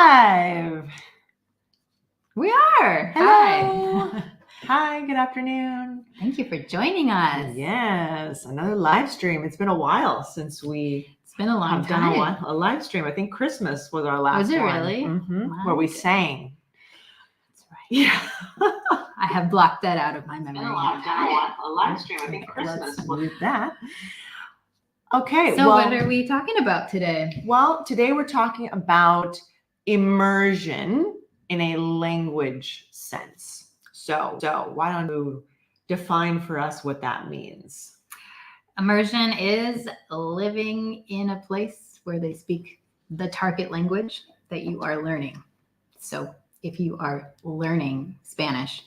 live. We are. Hello. Hi. Hi, good afternoon. Thank you for joining us. Yes, another live stream. It's been a while since It's been a long have time. done a live stream. I think Christmas was our last one. Was it really? Mm-hmm. Where we sang. That's right. Yeah. I have blocked that out of my memory. A live stream. I think Christmas was that. Okay. So what are we talking about today? Well, today we're talking about immersion in a language sense. So why don't you define for us what that means? Immersion is living in a place where they speak the target language that you are learning. So if you are learning Spanish,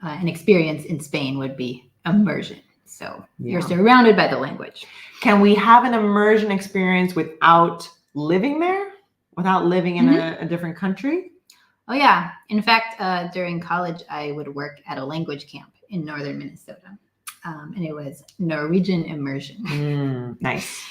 an experience in Spain would be immersion. So you're surrounded by the language. Can we have an immersion experience without living there? Without living in a different country? Oh, yeah. In fact, during college, I would work at a language camp in northern Minnesota. And it was Norwegian immersion. Nice.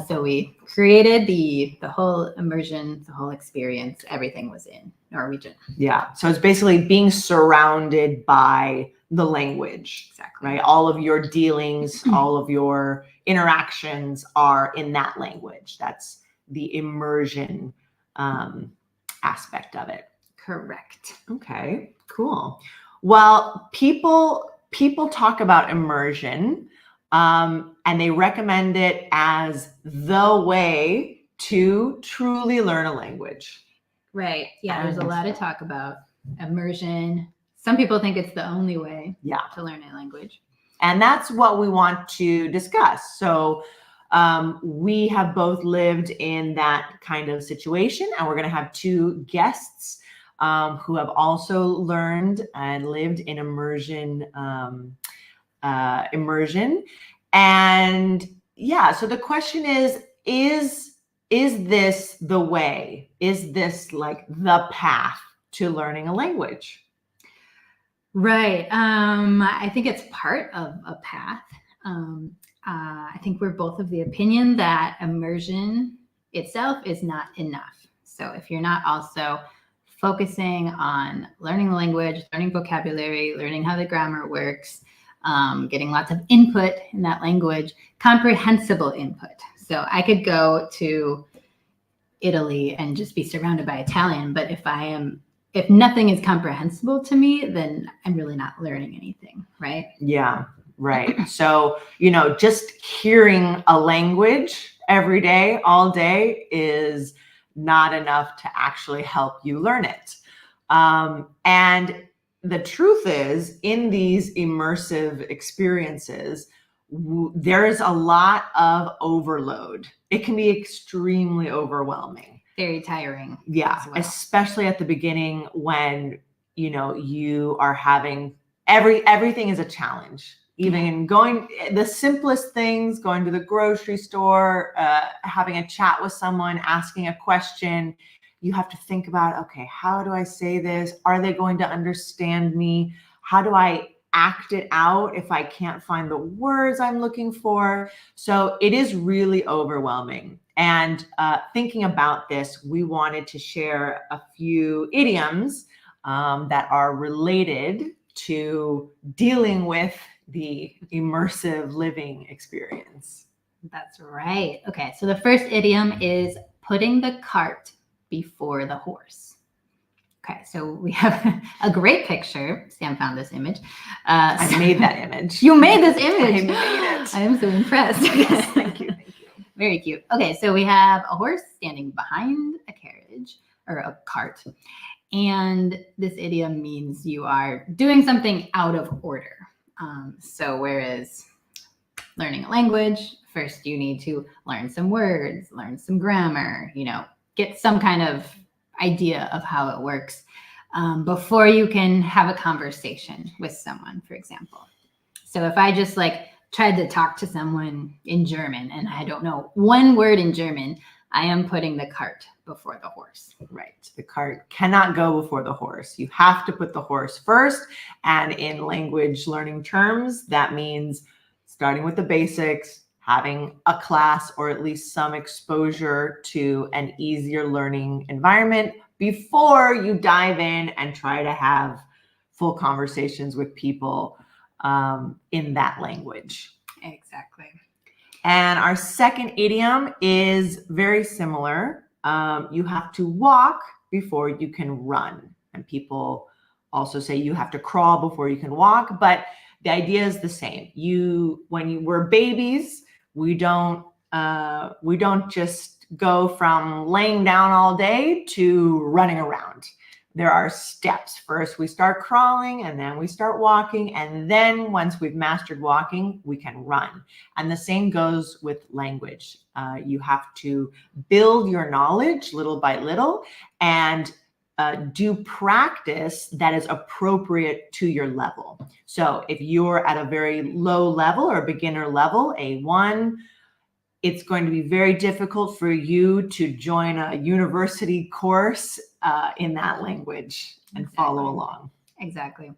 So we created the whole immersion, the whole experience. Everything was in Norwegian. Yeah. So it's basically being surrounded by the language. Exactly. Right. All of your dealings, all of your interactions are in that language. That's the immersion aspect of it. Correct. Okay, cool. Well, people talk about immersion and they recommend it as the way to truly learn a language. Right. Yeah, there's a lot of talk about immersion. Some people think it's the only way to learn a language. And that's what we want to discuss. So we have both lived in that kind of situation, and we're going to have two guests who have also learned and lived in immersion. And yeah, so the question is this the way? Is this like the path to learning a language? Right. I think it's part of a path. I think we're both of the opinion that immersion itself is not enough. So if you're not also focusing on learning the language, learning vocabulary, learning how the grammar works, getting lots of input in that language, comprehensible input. So I could go to Italy and just be surrounded by Italian, but if nothing is comprehensible to me, then I'm really not learning anything, right? Yeah. Right. So, just hearing a language every day, all day is not enough to actually help you learn it. And the truth is, in these immersive experiences, there is a lot of overload. It can be extremely overwhelming. Very tiring. Yeah. Especially at the beginning when, you are having everything is a challenge. Even going, the simplest things, going to the grocery store, having a chat with someone, asking a question, you have to think about, okay, how do I say this? Are they going to understand me? How do I act it out if I can't find the words I'm looking for? So it is really overwhelming. And thinking about this, we wanted to share a few idioms that are related to dealing with the immersive living experience. That's right. Okay, so the first idiom is putting the cart before the horse. Okay, so we have a great picture. Sam found this image. I made that image. You made this image. I made it. I am so impressed. Yes, thank you. Very cute. Okay, so we have a horse standing behind a carriage or a cart. And this idiom means you are doing something out of order. So whereas learning a language, first you need to learn some words, learn some grammar, get some kind of idea of how it works before you can have a conversation with someone, for example. So if I just tried to talk to someone in German and I don't know one word in German, I am putting the cart before the horse. Right. The cart cannot go before the horse. You have to put the horse first. And in language learning terms, that means starting with the basics, having a class or at least some exposure to an easier learning environment before you dive in and try to have full conversations with people in that language. Exactly. And our second idiom is very similar. You have to walk before you can run. And people also say you have to crawl before you can walk, but the idea is the same. When you were babies, we don't just go from laying down all day to running around. There are steps. First, we start crawling, and then we start walking. And then once we've mastered walking, we can run. And the same goes with language. You have to build your knowledge little by little and do practice that is appropriate to your level. So if you're at a very low level or beginner level, A1, it's going to be very difficult for you to join a university course in that language and follow along. Exactly.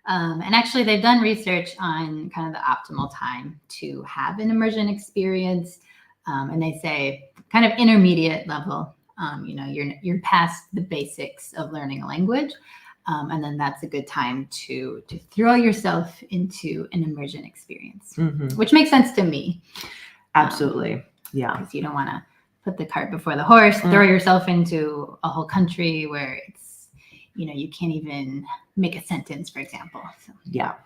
And actually, they've done research on kind of the optimal time to have an immersion experience. And they say kind of intermediate level. You're past the basics of learning a language. And then that's a good time to throw yourself into an immersion experience, which makes sense to me. Absolutely. Yeah. Because you don't want to put the cart before the horse, throw yourself into a whole country where it's, you can't even make a sentence, for example. So. Yeah.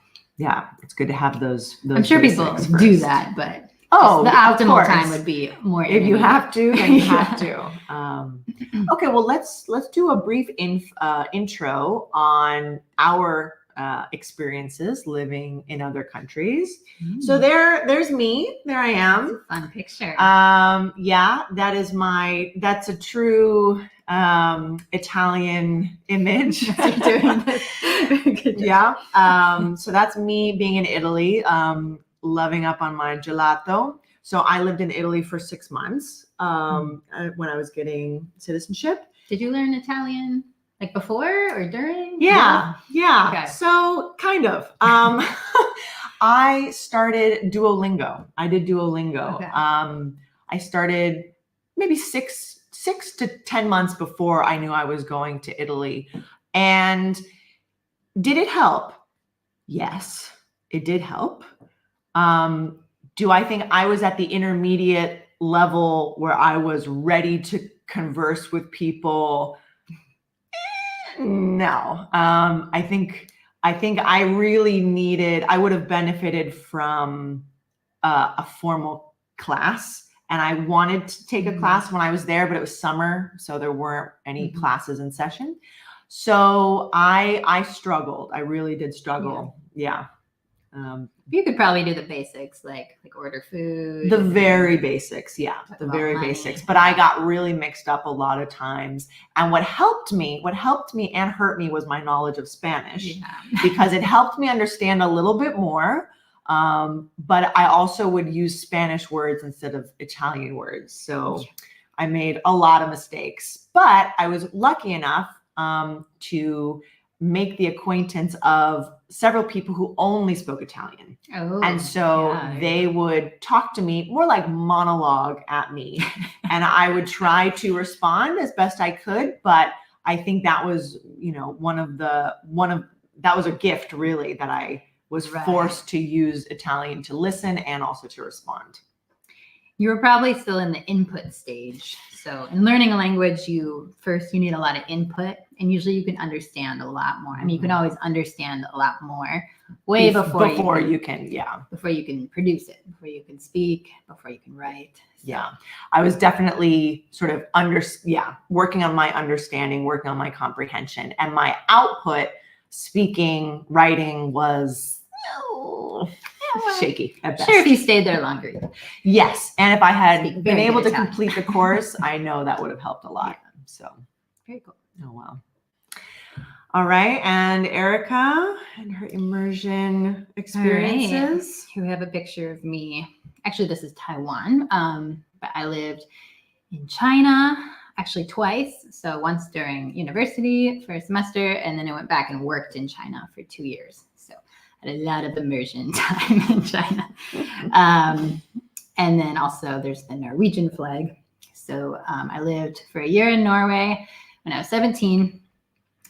It's good to have those I'm sure people first. do that, but the optimal time would be more. If you have to, then you have to. Okay. Well, let's do a brief intro on our experiences living in other countries. So there's me. There I am. That's a fun picture. Yeah, that's a true Italian image. You're doing this. Yeah. So that's me being in Italy, loving up on my gelato. So I lived in Italy for 6 months when I was getting citizenship. Did you learn Italian? Like before or during? Yeah. Okay. So kind of. I started Duolingo. I did Duolingo. Okay. I started maybe six to 10 months before I knew I was going to Italy. And did it help? Yes, it did help. Do I think I was at the intermediate level where I was ready to converse with people? No. I think I really I would have benefited from a formal class, and I wanted to take a class when I was there, but it was summer, so there weren't any classes in session. So I struggled. I really did struggle. Yeah. You could probably do the basics, like order food. The very basics, yeah, the very money. basics. But I got really mixed up a lot of times. And what helped me and hurt me was my knowledge of Spanish, because it helped me understand a little bit more. But I also would use Spanish words instead of Italian words. So I made a lot of mistakes. But I was lucky enough to make the acquaintance of several people who only spoke Italian. And so they would talk to me more like monologue at me. And I would try to respond as best I could. But I think that was, that was a gift really, that I was forced to use Italian to listen and also to respond. You were probably still in the input stage. So in learning a language, you need a lot of input, and usually you can understand a lot more. I mean, you can always understand a lot more before you can produce it, before you can speak, before you can write. So. Yeah, I was definitely sort of working on my understanding, working on my comprehension, and my output, speaking, writing was shaky at best. Sure, if you stayed there longer. Yes, and if I had been able to complete the course, I know that would have helped a lot. So very cool. Oh wow. All right, and Erica and her immersion experiences. Here we have a picture of me. Actually, this is Taiwan, but I lived in China actually twice. So once during university for a semester, and then I went back and worked in China for 2 years. So I had a lot of immersion time in China. And then also there's the Norwegian flag. So I lived for a year in Norway when I was 17.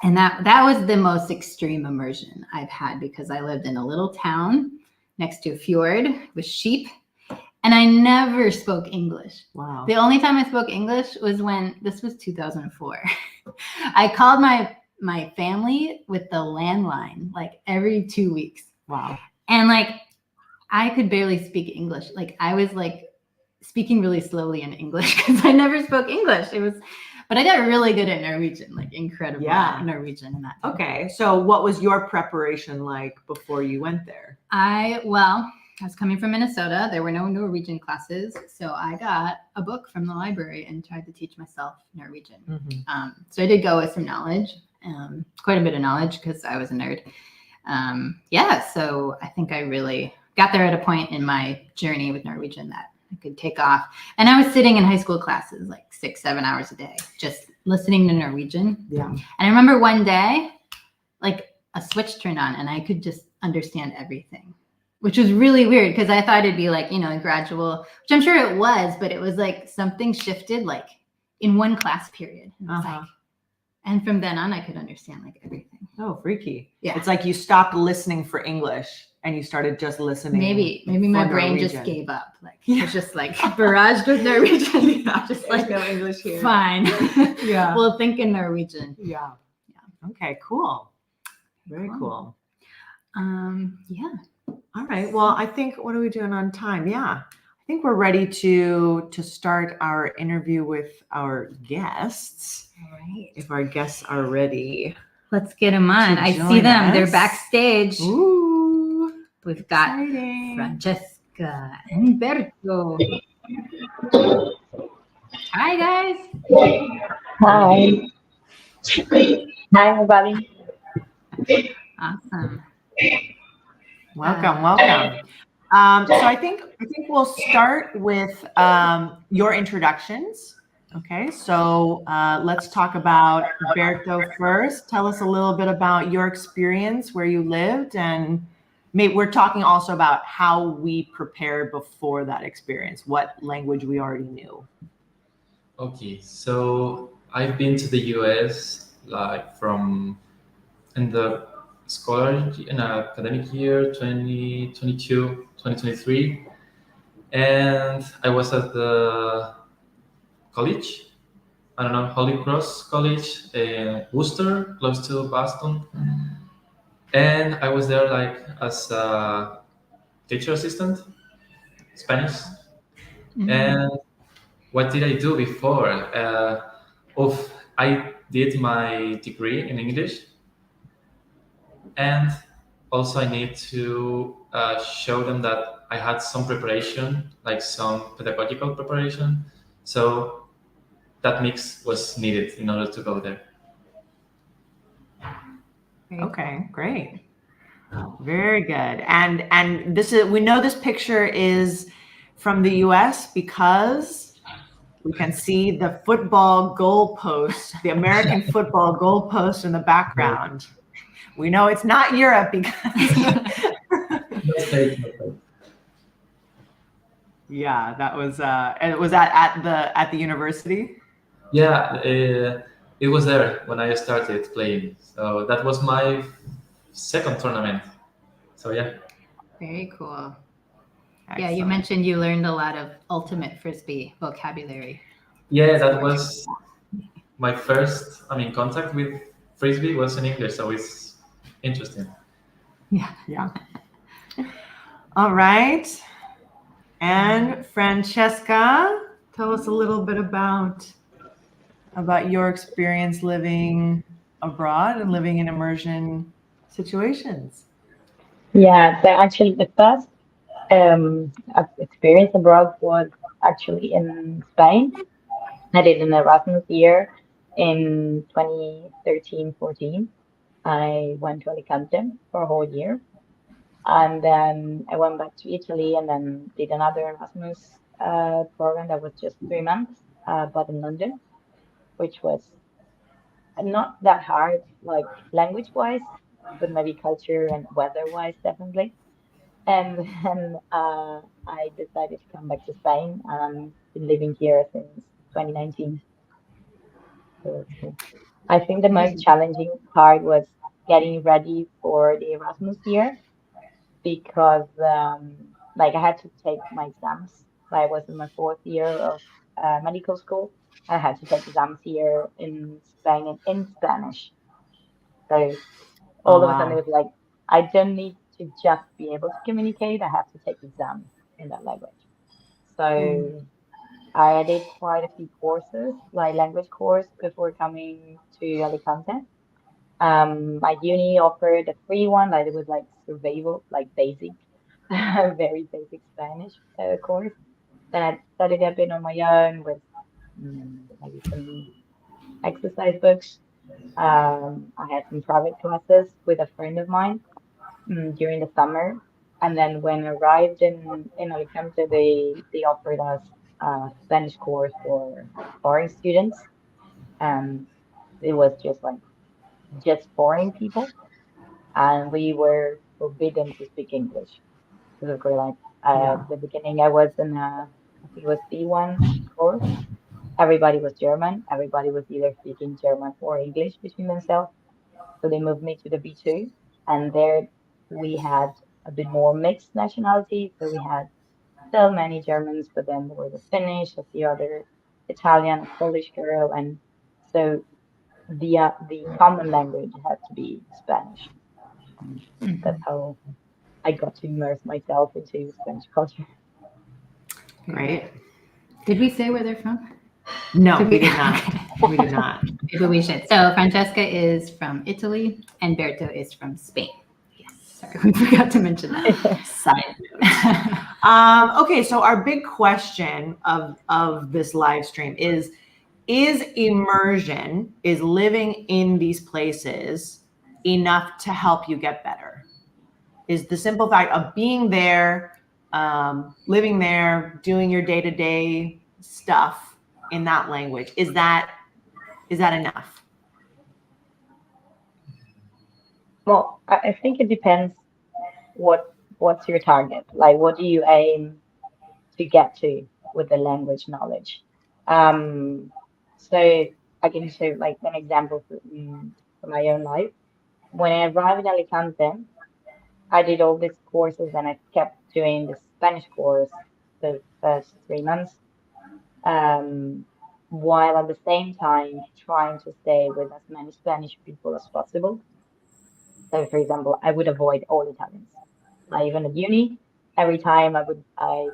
And that was the most extreme immersion I've had because I lived in a little town next to a fjord with sheep. And I never spoke English. Wow. The only time I spoke English was when, this was 2004. I called my family with the landline like every 2 weeks. Wow. And like, I could barely speak English. Like I was like speaking really slowly in English because I never spoke English. But I got really good at Norwegian, like incredible at Norwegian in that time. Okay. So what was your preparation like before you went there? I was coming from Minnesota. There were no Norwegian classes. So I got a book from the library and tried to teach myself Norwegian. Mm-hmm. So I did go with some knowledge, quite a bit of knowledge because I was a nerd. So I think I really got there at a point in my journey with Norwegian that I could take off. And I was sitting in high school classes like 6-7 hours a day, just listening to Norwegian. Yeah. And I remember one day, like a switch turned on and I could just understand everything, which was really weird because I thought it'd be like, gradual, which I'm sure it was, but it was like something shifted like in one class period. And from then on, I could understand like everything. Oh, freaky. Yeah. It's like you stopped listening for English and you started just listening. Maybe my brain Norwegian. Just gave up. Like it's just like barraged with Norwegian. Just like no English here. Fine. Yeah. We'll think in Norwegian. Yeah. Okay, cool. Very cool. Yeah. All right. Well, I think, what are we doing on time? Yeah. I think we're ready to start our interview with our guests. All right. If our guests are ready. Let's get them on. I see join them. us. They're backstage. Ooh. We've got Exciting. Francesca and Berto. Hi, guys. Hi. Hi, everybody. Awesome. Welcome. So I think we'll start with your introductions. Okay, so let's talk about Berto first. Tell us a little bit about your experience, where you lived, and we're talking also about how we prepared before that experience, what language we already knew. Okay, so I've been to the US like from in the academic year 2022, 2023, and I was at the college, I don't know, Holy Cross College in Worcester, close to Boston, and I was there like as a teacher assistant, Spanish, and what did I do before? I did my degree in English, and also I need to show them that I had some preparation, like some pedagogical preparation. So that mix was needed in order to go there. Okay, great. Very good. And we know this picture is from the US because we can see the football goalpost, the American football goalpost in the background. We know it's not Europe because yeah, that was and was that at the university? Yeah, it was there when I started playing. So that was my second tournament. So yeah. Very cool. Excellent. Yeah, you mentioned you learned a lot of ultimate frisbee vocabulary. Yeah, that was my first, contact with frisbee was in English, so it's interesting. Yeah. All right. And Francesca, tell us a little bit about your experience living abroad and living in immersion situations. Yeah, so actually the first experience abroad was actually in Spain. I did an Erasmus year in 2013-14. I went to Alicante for a whole year. And then I went back to Italy and then did another Erasmus program that was just 3 months, but in London, which was not that hard, like language-wise, but maybe culture and weather-wise, definitely. And then I decided to come back to Spain. Been living here since 2019. So it's cool. I think the most challenging part was getting ready for the Erasmus year because like I had to take my exams. I was in my fourth year of medical school. I had to take exams here in Spain in Spanish. So Oh, all of a sudden it wow. was like I don't need to just be able to communicate. I have to take exams in that language. So I did quite a few courses, like language course, before coming to Alicante. My uni offered a free one, like it was like survival, like basic, very basic Spanish course. Then I studied a bit on my own with maybe some exercise books. I had some private classes with a friend of mine during the summer. And then when I arrived in Alicante, they offered us a Spanish course for foreign students. And it was just foreign people, and we were forbidden to speak English. Because of like Yeah. at the beginning, I was in a I think it was C1 course. Everybody was German. Everybody was either speaking German or English between themselves. So they moved me to the B2, and there we had a bit more mixed nationality. So we had so many Germans, but then there was a Finnish, a few other Italian, a Polish girl, and so the common language had to be Spanish. And that's how I got to immerse myself into Spanish culture. Great. Did we say where they're from? No, Did we did not. We did not. Maybe we should. So Francesca is from Italy and Berto is from Spain. Yes, sorry, we forgot to mention that. Side note. Okay, so our big question of this live stream is immersion, is living in these places enough to help you get better? Is the simple fact of being there, living there, doing your day-to-day stuff in that language, is that enough? Well, I think it depends what's your target. Like, what do you aim to get to with the language knowledge? Um, so I can show like an example from my own life. When I arrived in Alicante, I did all these courses and I kept doing the Spanish course the first 3 months, um, while at the same time trying to stay with as many Spanish people as possible. So, for example, I would avoid all Italians. Like even at uni, every time I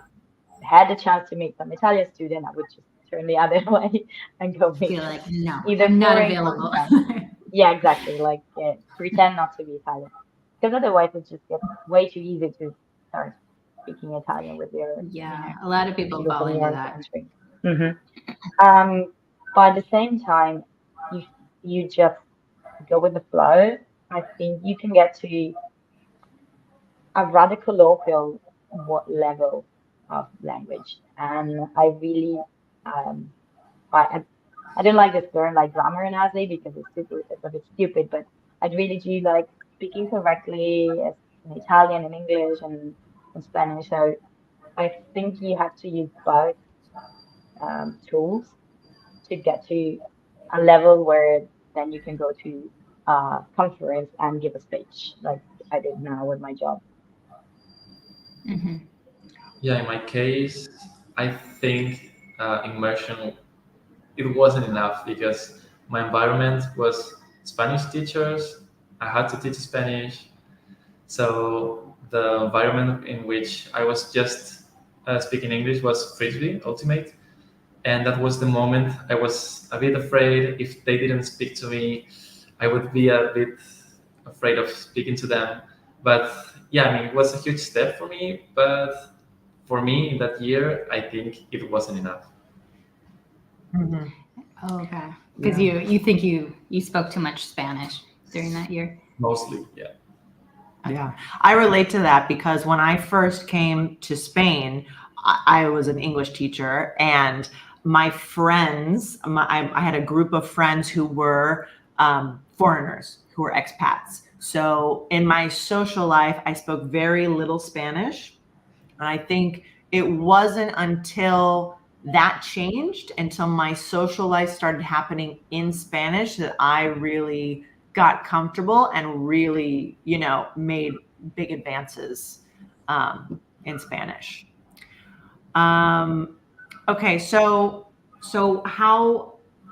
had the chance to meet some Italian student, I would just turn the other way and go meet Feel like, no, either I'm not foreign or available. Italian. Yeah, exactly. Like pretend not to be Italian, because otherwise it just gets way too easy to start speaking Italian with your, Yeah, a lot of people people fall from into your own that. country. Um, but at the same time, you you just go with the flow. I think you can get to a rather colloquial level of language, and I really um, I I don't like this term like grammar analysis because it's a bit stupid, but I really do like speaking correctly as in Italian and English and Spanish. So I think you have to use both tools to get to a level where then you can go to a conference and give a speech like I did now with my job. Yeah, in my case, I think immersion, it wasn't enough because my environment was Spanish teachers. I had to teach Spanish. So the environment in which I was just speaking English was Frisbee Ultimate. And that was the moment I was a bit afraid if they didn't speak to me, I would be a bit afraid of speaking to them. But yeah, I mean, it was a huge step for me. But for me in that year, I think it wasn't enough. Oh, okay. Because you think you spoke too much Spanish during that year. Mostly, yeah. Yeah, I relate to that because when I first came to Spain, I was an English teacher, and my friends, I had a group of friends who were foreigners, who were expats. So in my social life, I spoke very little Spanish. And I think it wasn't until that changed, until my social life started happening in Spanish, that I really got comfortable and really, made big advances in Spanish. Okay, so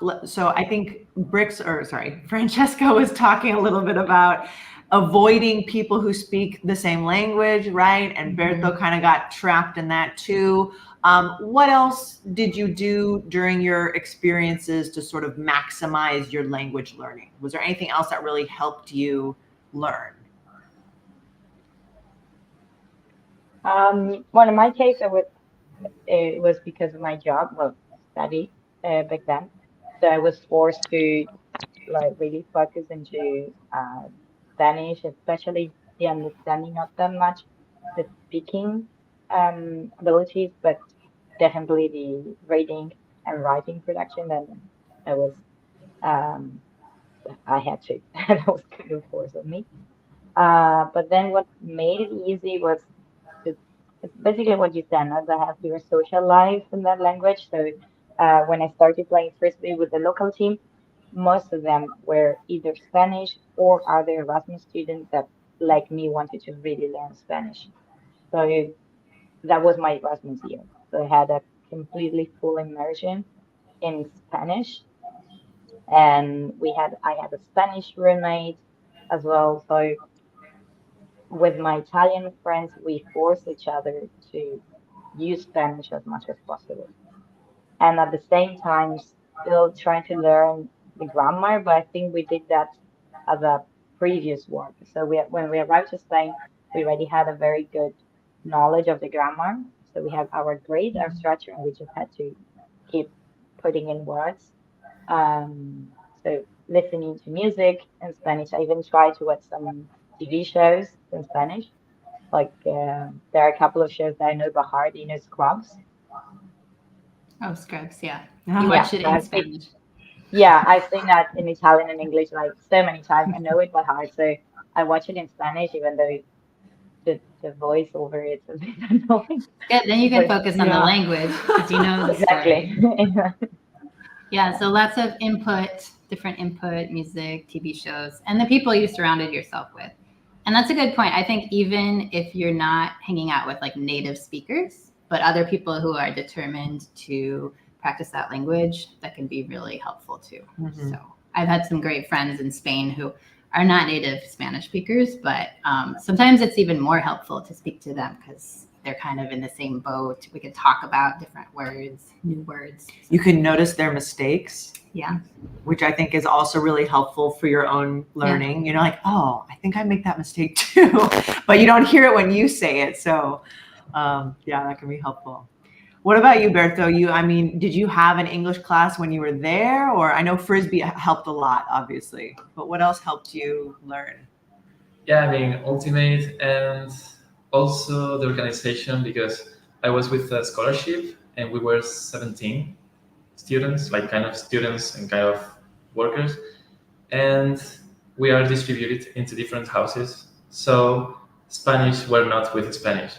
I think Francesca was talking a little bit about avoiding people who speak the same language, right? And Berto kind of got trapped in that too. What else did you do during your experiences to sort of maximize your language learning? Was there anything else that really helped you learn? Well, in my case, it was because of my job, well, study back then. So I was forced to like really focus into Spanish, especially the understanding, not that much the speaking abilities, but definitely the reading and writing production. And I was um, I had to. That was kind of forced on me. But then what made it easy was it's it's basically what you said, as I have your social life in that language. So when I started playing frisbee with the local team, most of them were either Spanish or other Erasmus students that, like me, wanted to really learn Spanish. So that was my Erasmus year. So I had a completely full immersion in Spanish, and I had a Spanish roommate as well. So with my Italian friends, we force each other to use Spanish as much as possible. And at the same time, still trying to learn the grammar, but I think we did that as a previous work. So when we arrived to Spain, we already had a very good knowledge of the grammar. So we had our grade, our structure, and we just had to keep putting in words. So listening to music in Spanish. I even tried to watch some TV shows in Spanish. Like there are a couple of shows that I know by heart. You know, Scrubs. Oh, Scrubs, yeah. Yeah. You watched Yeah, it so in Spanish. yeah, I've seen that in Italian and English like so many times. I know it by heart, so I watch it in Spanish, even though the voice over it's a bit annoying. Good, then you can But focus on the Yeah. language because you know the exactly. story. Yeah, so lots of input, different input, music, TV shows, and the people you surrounded yourself with. And that's a good point. I think even if you're not hanging out with like native speakers, but other people who are determined to practice that language, that can be really helpful too. Mhm. So I've had some great friends in Spain who are not native Spanish speakers, but sometimes it's even more helpful to speak to them because they're kind of in the same boat. We can talk about different words, new words. You can notice their mistakes, Yeah. which I think is also really helpful for your own learning. You know, like, oh, I think I make that mistake too, but you don't hear it when you say it. So, yeah, that can be helpful. What about you, Berto? Did you have an English class when you were there? Or I know Frisbee helped a lot, obviously, but what else helped you learn? Yeah, I mean, Ultimate and also the organization, because I was with a scholarship and we were 17 students, like kind of students and kind of workers. And we are distributed into different houses. So Spanish were not with Spanish.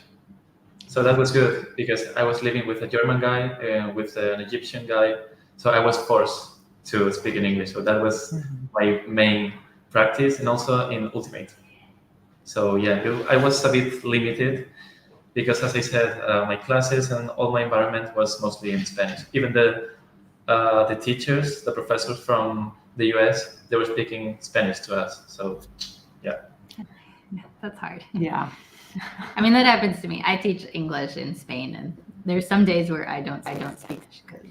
So that was good because I was living with a German guy and with an Egyptian guy. So I was forced to speak in English. So that was my main practice, and also in Ultimate. So yeah, I was a bit limited because, as I said, my classes and all my environment was mostly in Spanish. Even the teachers, the professors from the US, they were speaking Spanish to us. So yeah. That's hard. Yeah. I mean, that happens to me. I teach English in Spain, and there's some days where I don't speak because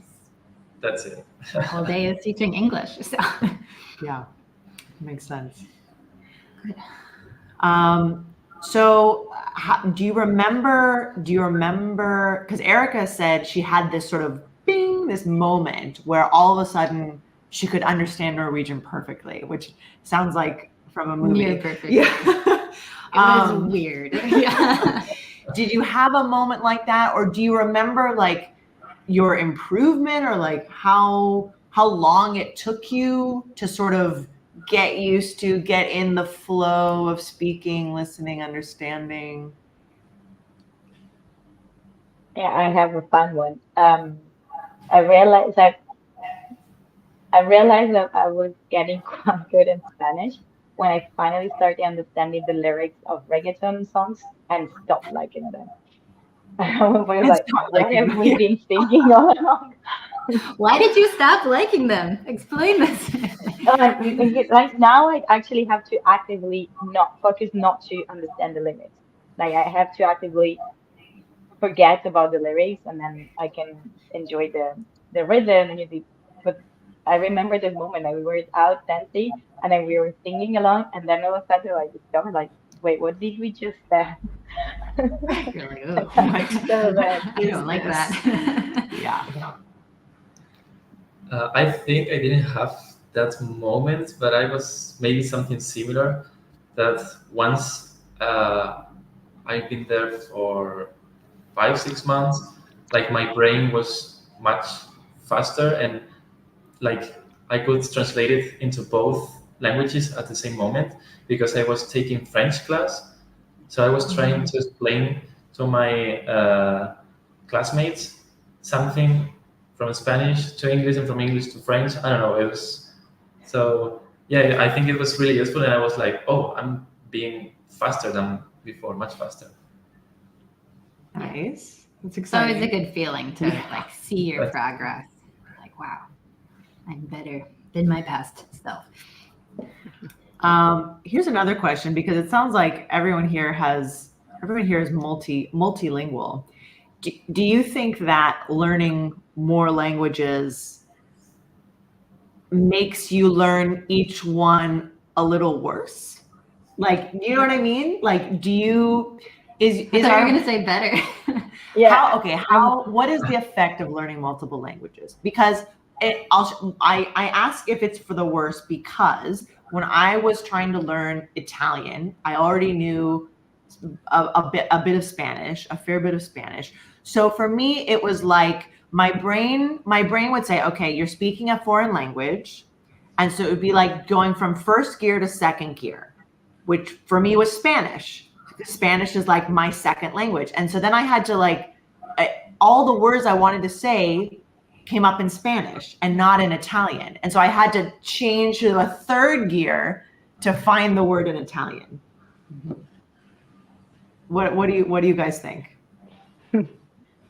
That's it. the whole day is teaching English. So Yeah, makes sense. Good. So do you remember, because Erica said she had this sort of bing, this moment where all of a sudden she could understand Norwegian perfectly, which sounds like from a movie. near perfect. Yeah. It was weird. Yeah. Did you have a moment like that, or do you remember like your improvement, or like how long it took you to sort of get used to, get in the flow of speaking, listening, understanding? Yeah, I have a fun one. I realized that I realized that I was getting quite good in Spanish when I finally started understanding the lyrics of reggaeton songs and stopped liking them. I was It's like, not like what have we been thinking all along? Why did you stop liking them? Explain this. Like now, I actually have to actively not focus, not to understand the lyrics. Like I have to actively forget about the lyrics, and then I can enjoy the rhythm and music. But I remember this moment that we were out dancing, and then we were singing along, and then all of a sudden I discovered like, wait, what did we just say? You're like, oh, So that I don't like that. Yeah. I think I didn't have that moment, but I was maybe something similar. That once I've been there for 5 6 months, like my brain was much faster, and like I could translate it into both languages at the same moment because I was taking French class. So I was trying to explain to my classmates something from Spanish to English and from English to French. I don't know. It was so yeah. I think it was really useful, and I was like, oh, I'm being faster than before, much faster. Nice. That's It's always a exciting. good feeling to like see your Right. progress. Like, wow, I'm better than my past self. Here's another question, because it sounds like everyone here is multilingual. Do you think that learning more languages makes you learn each one a little worse? Like, you know what I mean? Like, do you is I thought you there were gonna say better. what is the effect of learning multiple languages? Because I ask if it's for the worse, because when I was trying to learn Italian, I already knew a bit of Spanish, a fair bit of Spanish. So for me, it was like my brain would say, okay, you're speaking a foreign language. And so it would be like going from first gear to second gear, which for me was Spanish. Spanish is like my second language. And so then I had to all the words I wanted to say came up in Spanish and not in Italian. And so I had to change to a third gear to find the word in Italian. What do you guys think?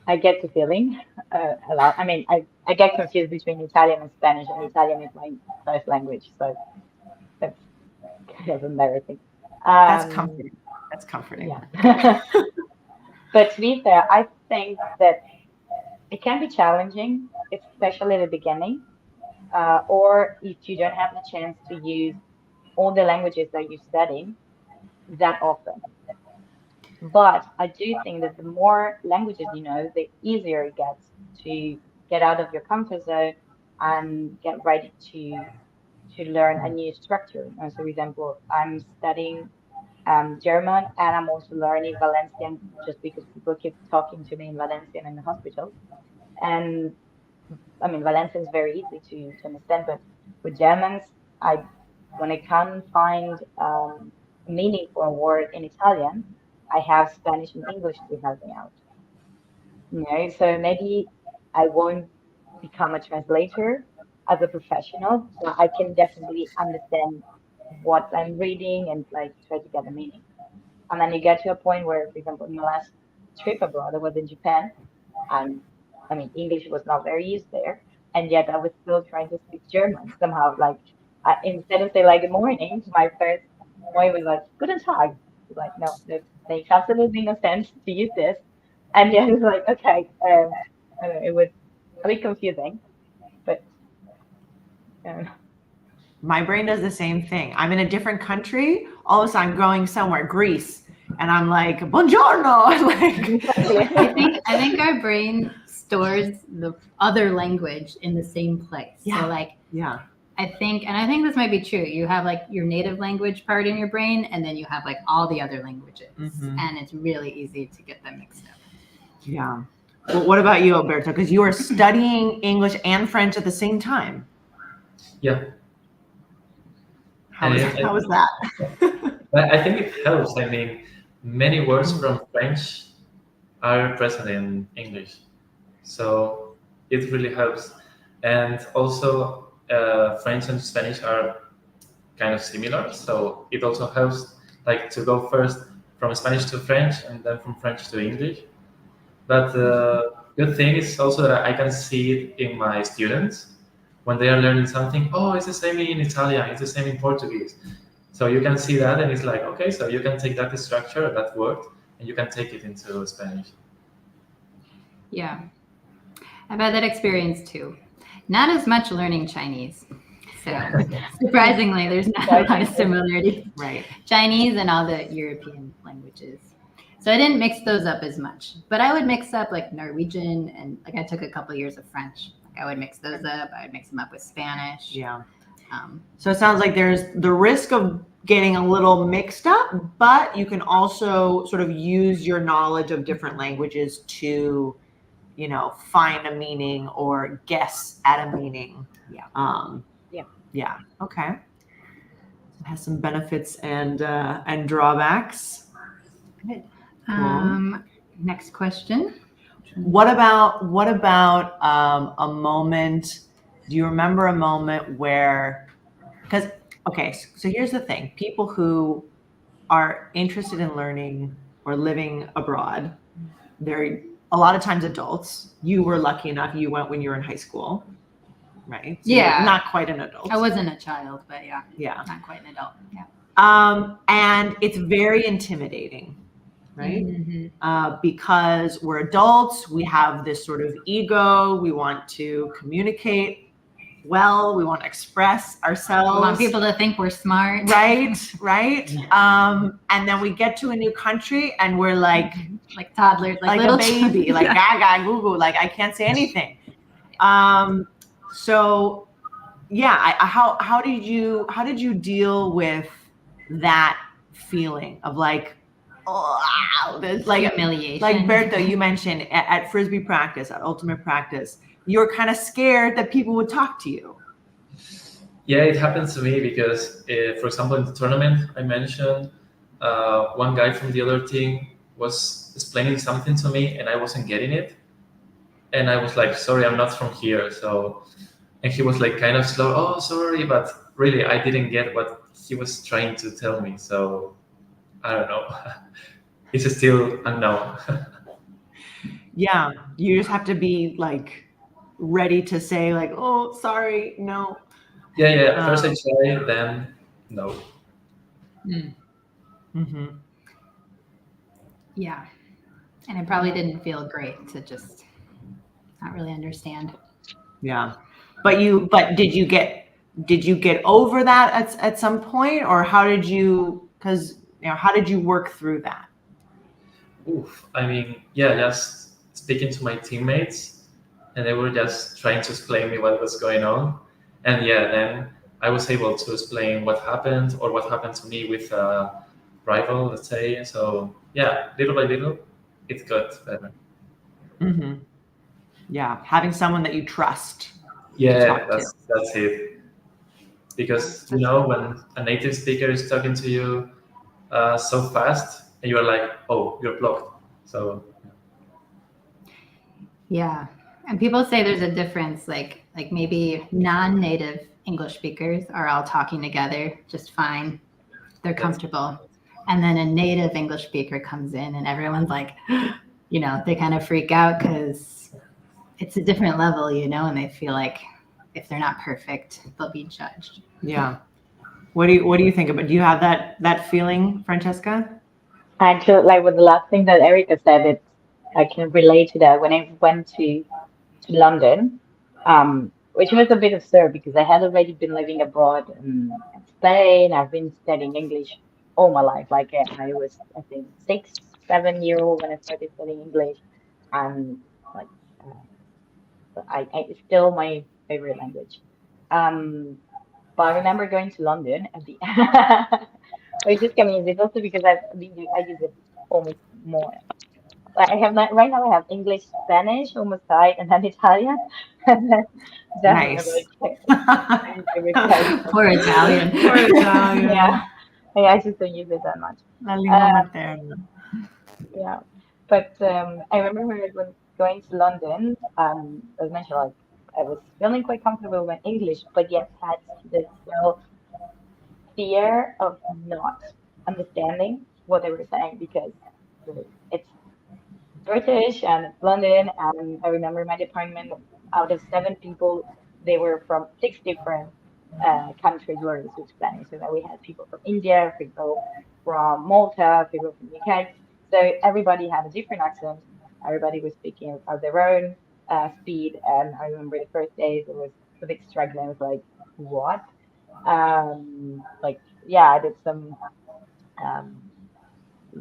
I get the feeling a lot. I mean, I get confused between Italian and Spanish, and Italian is my first language, so that's kind of embarrassing. That's Um, comforting. That's comforting. yeah. But to be fair, I think that it can be challenging, especially at the beginning, or if you don't have the chance to use all the languages that you're studying that often. But I do think that the more languages you know, the easier it gets to get out of your comfort zone and get ready to learn a new structure. So, for example, I'm studying German, and I'm also learning Valencian just because people keep talking to me in Valencian in the hospital. And I mean, Valencian is very easy to understand, but with Germans, I when I can't find meaning for a word in Italian, I have Spanish and English to help me out. You know, so maybe I won't become a translator as a professional, but I can definitely understand what I'm reading and like try to get the meaning. And then you get to a point where, for example, in my last trip abroad, I was in Japan, and I mean, English was not very used there, and yet I was still trying to speak German somehow. Like, instead of say like good morning, my first point was like Guten Tag. Like, no, that makes absolutely no sense to use this. And yet it's like, okay, I don't know, it was a bit confusing, but um, My brain does the same thing. I'm in a different country. All of a sudden, I'm going somewhere, Greece, and I'm like, "Buongiorno!" Like, I think our brain stores the other language in the same place. Yeah. So like yeah, I think this might be true. You have like your native language part in your brain, and then you have like all the other languages, and it's really easy to get them mixed up. yeah. Well, what about you, Alberto? Because you are studying English and French at the same time. Yeah. How And was, it, how was that? I think it helps. I mean, many words from French are present in English, so it really helps. And also, French and Spanish are kind of similar, so it also helps, like to go first from Spanish to French and then from French to English. But the good thing is also that I can see it in my students when they are learning something. Oh, it's the same in Italian, it's the same in Portuguese. So you can see that, and it's like, okay, so you can take that structure, that word, and you can take it into Spanish. Yeah. I've had that experience too. Not as much learning Chinese. So surprisingly, there's not a lot of similarity. Right. Chinese and all the European languages. So I didn't mix those up as much, but I would mix up like Norwegian and like I took a couple years of French. Like I would mix those up. I would mix them up with Spanish. Yeah. Um, So it sounds like there's the risk of getting a little mixed up, but you can also sort of use your knowledge of different languages to, you know, find a meaning or guess at a meaning. Yeah. Yeah. Okay. It has some benefits and drawbacks. Good. Cool. Next question. What about a moment? Do you remember a moment where, because okay, so here's the thing: people who are interested in learning or living abroad, they're a lot of times adults. You were lucky enough; you went when you were in high school, right? So Yeah. you're not quite an adult. I wasn't a child, but yeah, Yeah. not quite an adult. Yeah. And it's very intimidating, right? Mhm. Because we're adults, we have this sort of ego. We want to communicate well. We want to express ourselves. We want people to think we're smart. Right. And then we get to a new country and we're like toddlers, like little a baby, children. like Yeah. gaga, goo goo, like I can't say anything. So yeah, how did you deal with that feeling of like, oh, like Humiliation. like Berto, you mentioned at frisbee practice, at ultimate practice, you were kind of scared that people would talk to you. Yeah, it happens to me because, for example, in the tournament I mentioned, one guy from the other team was explaining something to me and I wasn't getting it. And I was like, sorry, I'm not from here. So, and he was like kind of slow, oh, sorry, but really, I didn't get what he was trying to tell me. So, I don't know. It's still unknown. Yeah, you just have to be like ready to say like, oh, sorry, no. Yeah. First I try, then no. Mm-hmm. Yeah. And it probably didn't feel great to just not really understand. Yeah. But did you get over that at some point, or how did you, because how did you work through that? Oof. I mean, yeah, just speaking to my teammates, and they were just trying to explain me what was going on. And yeah, then I was able to explain what happened or what happened to me with a rival, let's say. So yeah, little by little, it got better. Mm-hmm. Yeah, having someone that you trust. Yeah, that's it. Because when a native speaker is talking to you so fast, and you are like, oh, you're blocked. So yeah, and people say there's a difference, like maybe non-native English speakers are all talking together just fine, they're comfortable, and then a native English speaker comes in and everyone's like, they kind of freak out because it's a different level, and they feel like if they're not perfect, they'll be judged. Yeah. What do you think about? Do you have that feeling, Francesca? Actually, like with the last thing that Erica said, I can relate to that. When I went to London, which was a bit absurd because I had already been living abroad in Spain. I've been studying English all my life. Like I was, I think, 6, 7 year old when I started studying English, and like it's still my favorite language. Um, but I remember going to London at the which is coming. It's also because I use it almost more Like I have right now I have English, Spanish, almost tied, and then Italian, and then German. Nice. I'm very For Italian. For Italian. yeah, I just don't use it that much. La lingua Uh, materna. yeah, but I remember when going to London, as mentioned, like I was feeling quite comfortable with English, but yet had this still fear of not understanding what they were saying because it's British and it's London. And I remember my department, out of 7 people, they were from 6 different countries where we speak Spanish. So that we had people from India, people from Malta, people from UK. So everybody had a different accent. Everybody was speaking at their own speed. And I remember the first days it was a bit struggling. I was like, what? Like, yeah, I did some um,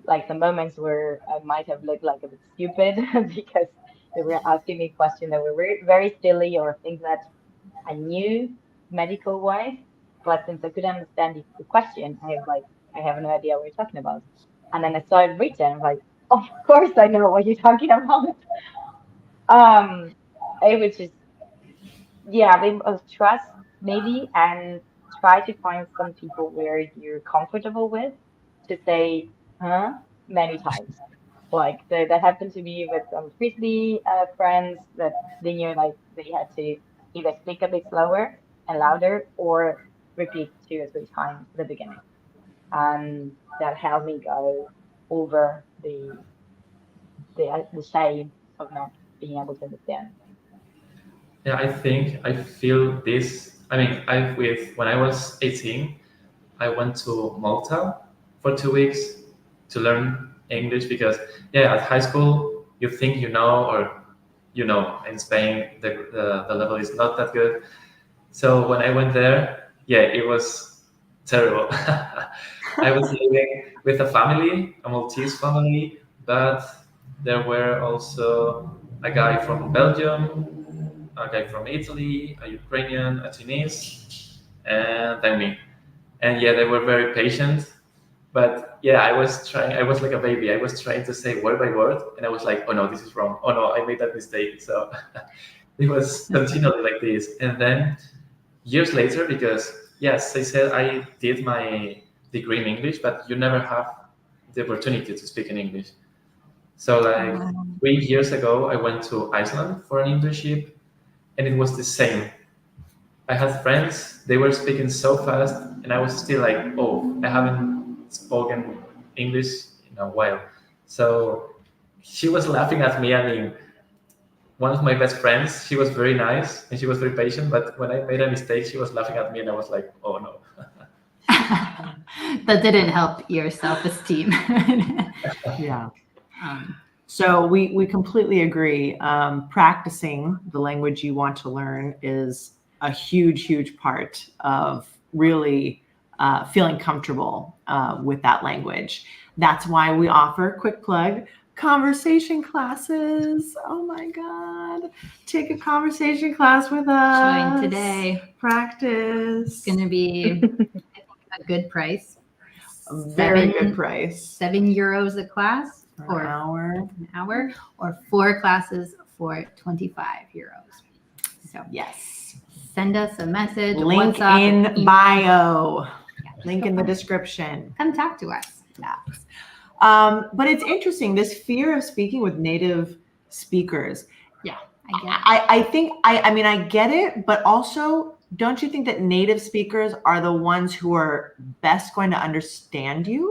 like some moments where I might have looked like a bit stupid because they were asking me questions that were very, very silly or things that I knew medical wise, but since I couldn't understand the question, I have no idea what you're talking about. And then I saw it written, I'm like, of course I know what you're talking about. It was just yeah, they of trust maybe and try to find some people where you're comfortable with to say, huh, many times. Like that happened to me with some Frisbee friends that they knew like they had to either speak a bit slower and louder or repeat 2 or 3 times at the beginning. And that helped me go over the shame of not being able to understand. Yeah, I think I feel this. I mean, I with when I was 18, I went to Malta for 2 weeks to learn English because yeah, at high school you think you know or you know in Spain the level is not that good. So when I went there, yeah, it was terrible. I was living with a family, a Maltese family, but there were also a guy from Belgium, a guy from Italy, a Ukrainian, a Chinese, and then me. And yeah, they were very patient. But yeah, I was trying, I was like a baby. I was trying to say word by word, and I was like, oh no, this is wrong. Oh no, I made that mistake. So it was continually like this. And then years later, because yes, I said I did my degree in English, but you never have the opportunity to speak in English. So like 3 years ago, I went to Iceland for an internship, and it was the same. I had friends; they were speaking so fast, and I was still like, "Oh, I haven't spoken English in a while." So she was laughing at me. I mean, one of my best friends, she was very nice and she was very patient, but when I made a mistake, she was laughing at me, and I was like, "Oh no." That didn't help your self-esteem. Yeah. Um, So we completely agree. Practicing the language you want to learn is a huge part of really feeling comfortable with that language. That's why we offer, quick plug, conversation classes. Oh my God. Take a conversation class with us. Join today. Practice. It's going to be a good price. A very good price. €7 a class For an hour. or 4 classes for €25. So Yes. send us a message. Link WhatsApp, in email. bio. Yeah, Link in the description. Come talk to us. Yeah. But it's interesting, this fear of speaking with native speakers. Yeah, I get it. I think, I mean, I get it, but also, don't you think that native speakers are the ones who are best going to understand you?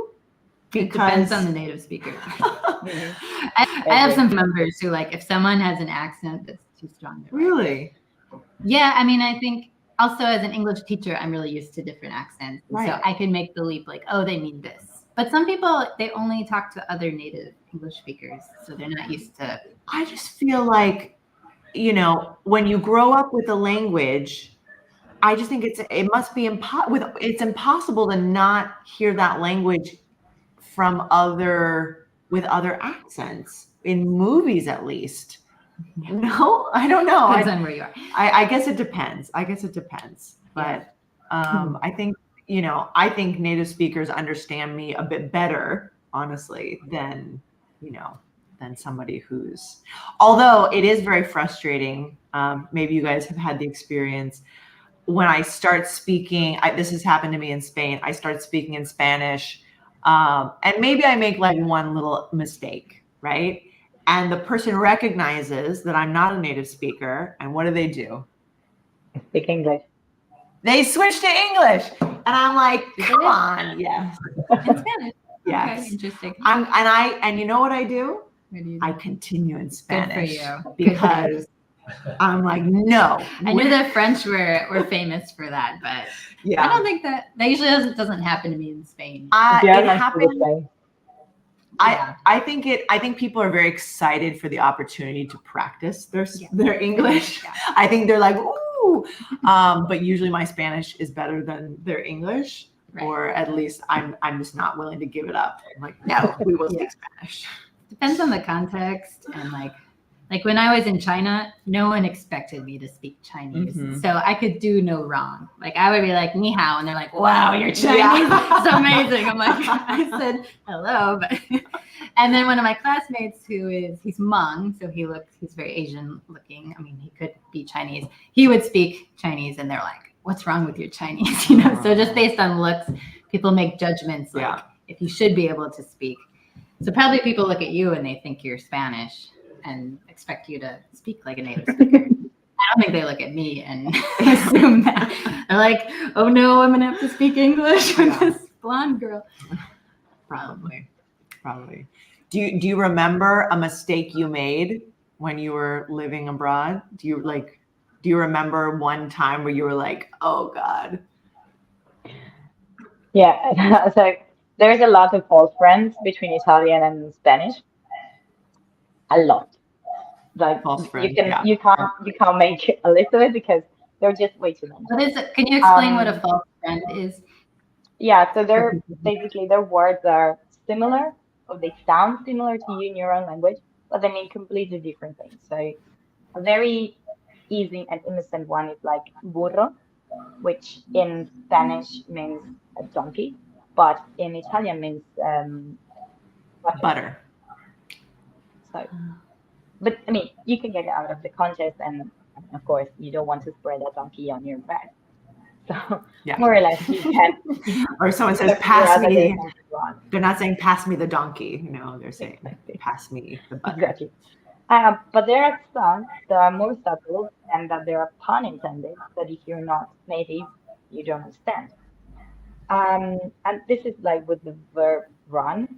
It depends on the native speaker. I have some members who, like, if someone has an accent that's too strong. they're like, Really? yeah, I mean, I think also as an English teacher, I'm really used to different accents. And Right. so I can make the leap like, oh, they mean this. But some people, they only talk to other native English speakers. So they're not used to. I just feel like, you know, when you grow up with a language, I just think it must be it's impossible to not hear that language with other accents in movies, at least. No, I don't know. Depends on where you are. I guess it depends. But I think, you know, I think native speakers understand me a bit better, honestly, than, you know, than somebody who's, although it is very frustrating. Maybe you guys have had the experience when I start speaking, this has happened to me in Spain. I start speaking in Spanish, and maybe I make like one little mistake, right? And the person recognizes that I'm not a native speaker, and what do? Speak English. They switch to English, and I'm like, come on, yes, In Spanish. yes. Okay, interesting. And you know what I do? What do you I do? continue in Spanish Good for you. because I'm like, no. I knew the French were famous for that, but Yeah. I don't think that usually doesn't happen to me in Spain. Yeah, It that's happened. the same. I think people are very excited for the opportunity to practice their English. Yeah. I think they're like, ooh, but usually my Spanish is better than their English, Right. or at least I'm just not willing to give it up. I'm like, no, we will speak Spanish. Depends on the context, and like when I was in China, no one expected me to speak Chinese, Mhm. so I could do no wrong. Like I would be like "ni hao," and they're like, "Wow, you're Chinese! Yeah. It's amazing." I'm like, I said hello, but and then one of my classmates he's Hmong, so he's very Asian looking. I mean, he could be Chinese. He would speak Chinese, and they're like, "What's wrong with your Chinese?" You know. So just based on looks, people make judgments like Yeah. if you should be able to speak. So probably people look at you and they think you're Spanish and expect you to speak like a native speaker. I don't think they look at me and assume that. They're like, oh no, I'm gonna have to speak English with this blonde girl. Probably. Do you remember a mistake you made when you were living abroad? Do you remember one time where you were like, oh God? Yeah, so there's a lot of false friends between Italian and Spanish. A lot. Like False friends, you can yeah. you can't make a list of it because there are just way too many. What is it? Can you explain what a false friend is? Yeah, so they're basically their words are similar, or they sound similar to you in your own language, but they mean completely different things. So a very easy and innocent one is like burro, which in Spanish means a donkey, but in Italian means Butter. So, but I mean, you can get it out of the context, and of course, you don't want to spread a donkey on your back. So, Yeah. more or less, you can. Or someone says, figure pass out that there's me. something wrong. They're not saying pass me the donkey. No, they're saying Exactly. pass me the butter. Exactly. But there are some that are more subtle and that there are pun intended that if you're not native, you don't understand. And this is like with the verb run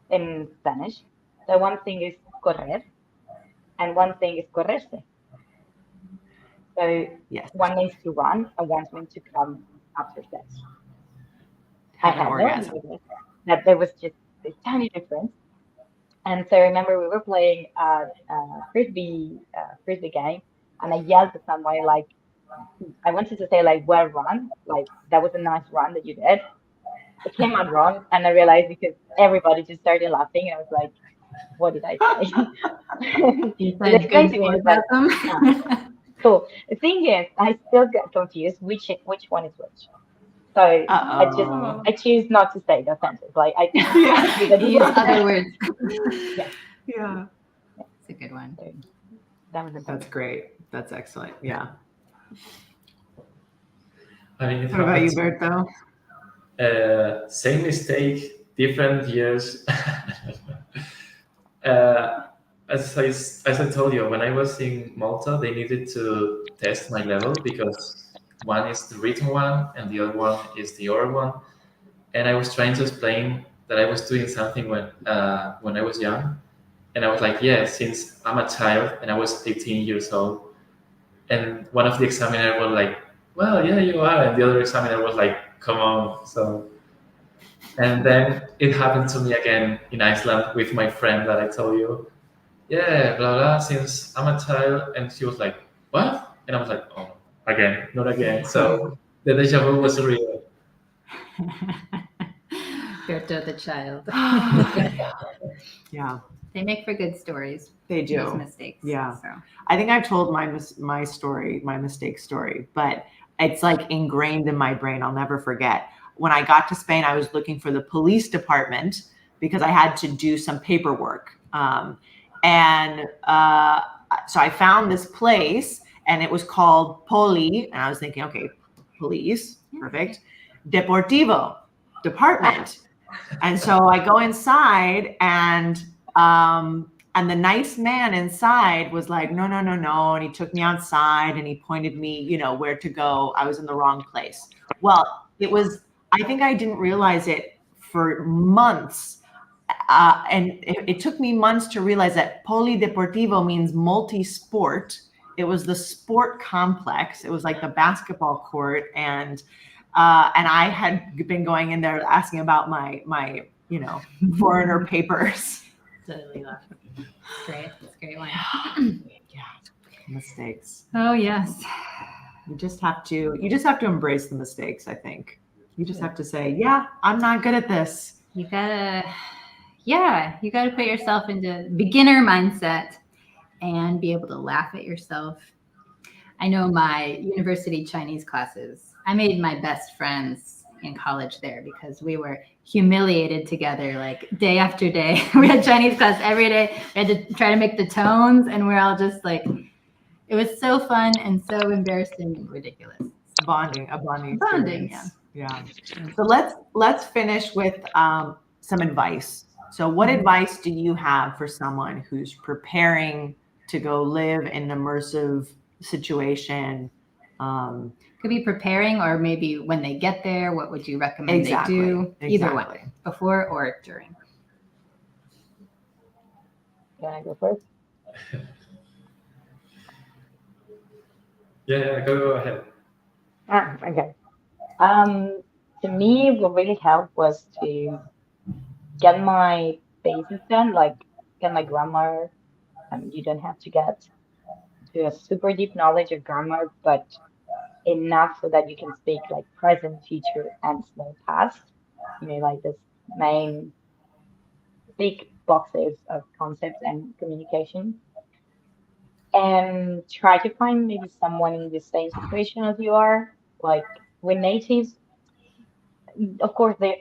in Spanish. So one thing is correr and one thing is correrse. So Yes. one means to run and one means to come after sex. I Have an had no orgasm. idea that there was just this tiny difference. And so I remember we were playing a frisbee game, and I yelled at someone like, I wanted to say like, well run, like that was a nice run that you did. It came out wrong, and I realized because everybody just started laughing, and I was like, what did I say? You They said explained good to me, it was like, orgasm. so the thing is, I still get confused which one is which. So Uh-oh. I choose not to say the sentence. Like I Yeah. Use other words. Yeah. It's a good one. That was That's great. That's excellent. Yeah. I mean, it What about you, happens. Berto? Same mistake, different years. As I told you, when I was in Malta, they needed to test my level because one is the written one and the other one is the oral one. And I was trying to explain that I was doing something when I was young. And I was like, yeah, since I'm a child and I was 18 years old. And one of the examiners was like, well, yeah, you are. And the other examiner was like, come on. So, and then it happened to me again in Iceland with my friend that I told you. Yeah, blah, blah, since I'm a child. And she was like, what? And I was like, oh, again, not again. So the deja vu was real. Berto the child. Yeah. They make for good stories. They do. Those mistakes. Yeah. So. I think I've told my story, my mistake story, but it's like ingrained in my brain. I'll never forget. When I got to Spain, I was looking for the police department because I had to do some paperwork. So I found this place, and it was called Poli, and I was thinking, okay, police, perfect. Deportivo, department. And so I go inside, and the nice man inside was like, no. And he took me outside and he pointed me, where to go. I was in the wrong place. Well, I think I didn't realize it for months. And it took me months to realize that polideportivo means multi-sport. It was the sport complex. It was like the basketball court. And I had been going in there asking about my foreigner papers. Totally love it. Great. That's a great one. Yeah. Mistakes. Oh, yes. You just have to embrace the mistakes, I think. You just have to say, yeah, I'm not good at this. You gotta put yourself into beginner mindset and be able to laugh at yourself. I know my university Chinese classes, I made my best friends in college there because we were humiliated together like day after day. We had Chinese class every day. We had to try to make the tones, and we're all just like, it was so fun and so embarrassing and ridiculous. A bonding experience. Yeah. So let's finish with some advice. So what advice do you have for someone who's preparing to go live in an immersive situation? Could be preparing, or maybe when they get there, what would you recommend they do? Either way, before or during. Can I go first? Yeah, go ahead. Okay. To me, what really helped was to get my basics done, like get my grammar. You don't have to get to a super deep knowledge of grammar, but enough so that you can speak like present, future, and slow past. Like this main big boxes of concepts and communication. And try to find maybe someone in the same situation as you are. Like with natives, of course, they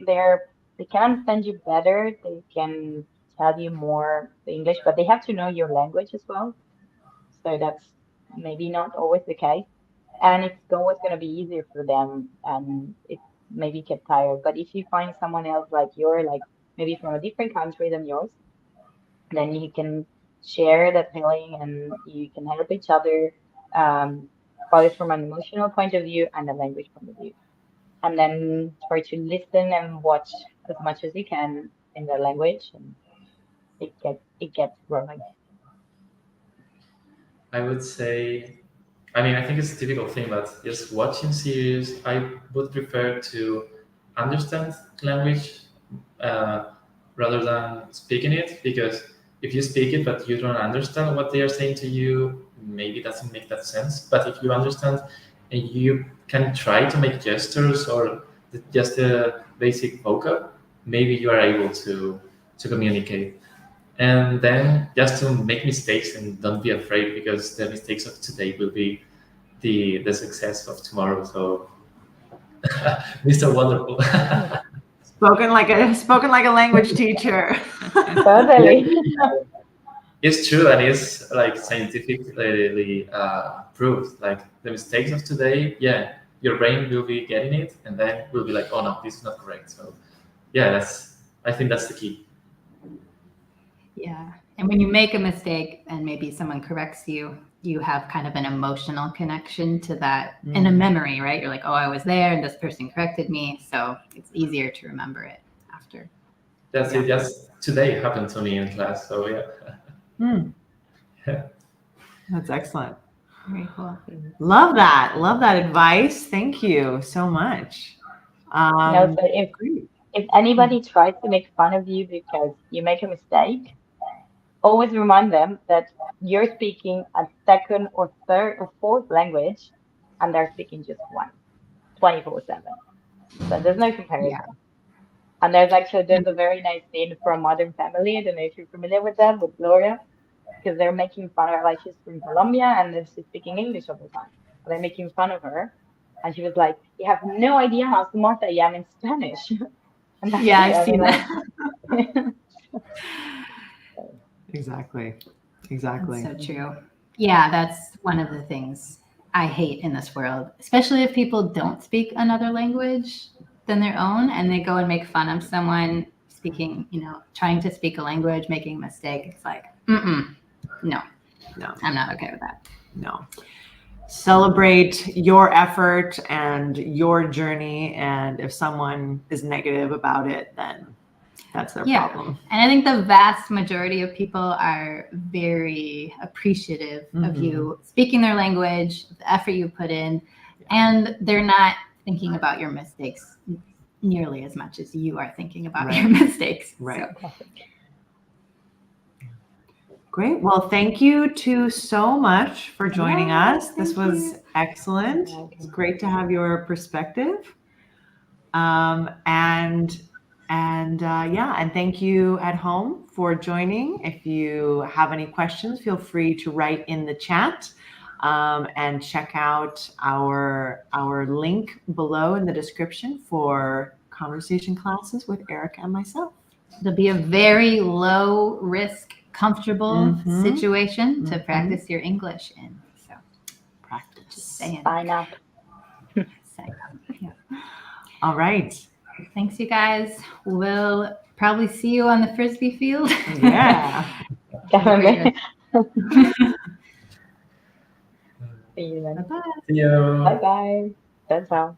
can understand you better. They can tell you more English, but they have to know your language as well. So that's maybe not always the case. And it's always going to be easier for them, and it maybe get tired. But if you find someone else like you're, like maybe from a different country than yours, then you can share that feeling and you can help each other, both from an emotional point of view and a language point of view. And then try to listen and watch as much as you can in the language, and it gets growing. I would say, I think it's a difficult thing, but just watching series, I would prefer to understand language rather than speaking it, because if you speak it but you don't understand what they are saying to you, maybe it doesn't make that sense. But if you understand and you can try to make gestures or just the basic vocab, maybe you are able to communicate. And then just to make mistakes and don't be afraid, because the mistakes of today will be the success of tomorrow. So Mr. Wonderful. Spoken like a language teacher. Totally. It's true, and it's like scientifically proved. Like the mistakes of today, yeah, your brain will be getting it, and then will be like, oh no, this is not correct. So yeah, I think that's the key. Yeah. And when you make a mistake and maybe someone corrects you, you have kind of an emotional connection to that and a memory, right? You're like, oh, I was there and this person corrected me. So it's easier to remember it after. That's it. Just today happened to me in class. So yeah. Yeah. That's excellent. Very cool. Love that advice. Thank you so much. So if anybody tries to make fun of you because you make a mistake, always remind them that you're speaking a second or third or fourth language, and they're speaking just one, 24/7. So there's no comparison. Yeah. And there's a very nice scene from Modern Family. I don't know if you're familiar with that, with Gloria, because they're making fun of her. Like, she's from Colombia and then she's speaking English all the time. They're making fun of her, and she was like, "You have no idea how smart I am in Spanish." And Yeah, I've seen that. Exactly. That's so true. Yeah, that's one of the things I hate in this world, especially if people don't speak another language than their own and they go and make fun of someone speaking, trying to speak a language, making a mistake. It's like, no, I'm not okay with that. No. Celebrate your effort and your journey. And if someone is negative about it, then that's their problem. And I think the vast majority of people are very appreciative of you speaking their language, the effort you put in, and they're not thinking about your mistakes nearly as much as you are thinking about your mistakes. Right. So. Great. Well, thank you so much for joining us. This was excellent. It's great to have your perspective. And thank you at home for joining. If you have any questions, feel free to write in the chat, and check out our link below in the description for conversation classes with Erica and myself. It'll be a very low risk, comfortable situation to practice your English in. So practice. Sign up. Yeah. All right. Thanks, you guys. We'll probably see you on the Frisbee field. Yeah. Definitely. See you then. Bye-bye. See you. Bye bye. That's all.